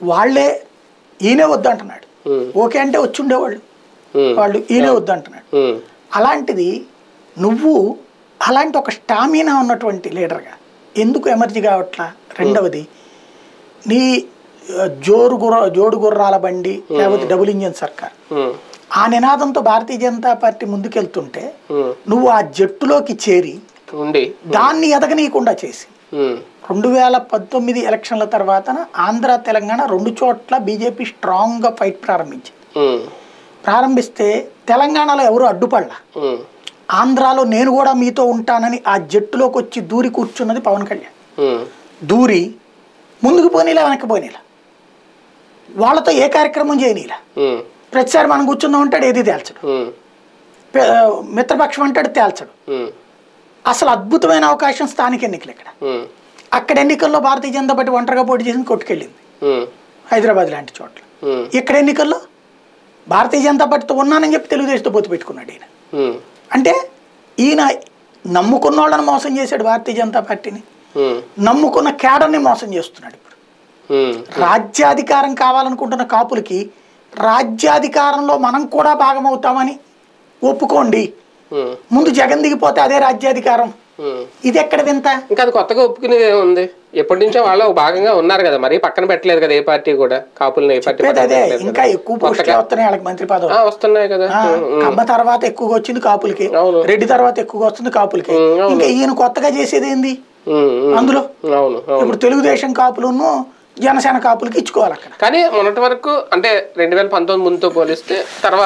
వాళ్ళే ఈయనే వద్దంటున్నాడు. ఓకే అంటే వచ్చి ఉండేవాళ్ళు, వాళ్ళు ఈయనే వద్దంటున్నాడు. అలాంటిది నువ్వు అలాంటి ఒక స్టామినా ఉన్నటువంటి లీడర్గా ఎందుకు ఎమర్జీ కావట్లా? రెండవది నీ జోడు గుర్రాల బండి లేకపోతే డబుల్ ఇంజన్ సర్కార్ ఆ నినాదంతో భారతీయ జనతా పార్టీ ముందుకెళ్తుంటే నువ్వు ఆ జట్టులోకి చేరి దాన్ని ఎదగనీయకుండా చేసి 2019 ఎలక్షన్ల తర్వాత ఆంధ్ర తెలంగాణ రెండు చోట్ల బీజేపీ స్ట్రాంగ్గా ఫైట్ ప్రారంభిస్తే తెలంగాణలో ఎవరు అడ్డుపడలా. ఆంధ్రాలో నేను కూడా మీతో ఉంటానని ఆ జట్టులోకి వచ్చి దూరి కూర్చున్నది పవన్ కళ్యాణ్. దూరి ముందుకు పోనీలా వెనక్కి పోనీలా, వాళ్ళతో ఏ కార్యక్రమం చేయనీలా. ప్రతిసారి మనం కూర్చుందాం అంటాడు, ఏది తేల్చడు. మిత్రపక్షం అంటాడు, తేల్చడు. అసలు అద్భుతమైన అవకాశం స్థానిక ఎన్నికలు. అక్కడ ఎన్నికల్లో భారతీయ జనతా పార్టీ ఒంటరిగా పోటీ చేసింది, కొట్టుకెళ్ళింది హైదరాబాద్ లాంటి చోట్ల. ఇక్కడ ఎన్నికల్లో భారతీయ జనతా పార్టీతో ఉన్నానని చెప్పి తెలుగుదేశంతో పొత్తు పెట్టుకున్నాడు ఈయన. అంటే ఈయన నమ్ముకున్న వాళ్ళని మోసం చేశాడు, భారతీయ జనతా పార్టీని నమ్ముకున్న కేడర్ని మోసం చేస్తున్నాడు. ఇప్పుడు రాజ్యాధికారం కావాలనుకుంటున్న కాపులకి రాజ్యాధికారంలో మనం కూడా భాగమవుతామని ఒప్పుకోండి, ముందు జగన్ దిగిపోతే అదే రాజ్యాధికారం, ఇది ఎక్కడ వింత? ఇంకా అది కొత్తగా ఒప్పుకునేది ఏముంది? ఎప్పటి నుంచో వాళ్ళు భాగంగా ఉన్నారు కదా, మరి పక్కన పెట్టలేదు కదా ఏ పార్టీ కూడా కాపుల్ని. ఏ పార్టీ అదే ఇంకా ఎక్కువ పోస్టులు వస్తున్నాయి వాళ్ళకి, మంత్రి పదవి వస్తున్నాయి కదా. కమ్మ తర్వాత ఎక్కువగా వచ్చింది కాపులకి, రెడ్డి తర్వాత ఎక్కువగా వస్తుంది కాపులకి. ఇంకా ఈయన కొత్తగా చేసేది ఏంది అందులో? ఇప్పుడు తెలుగుదేశం కాపులను జనసేన కాపులకి ఇచ్చుకోవాలి అక్కడ. కానీ మొన్నటి వరకు అంటే 2019 ముందుతో పోలిస్తే తర్వాత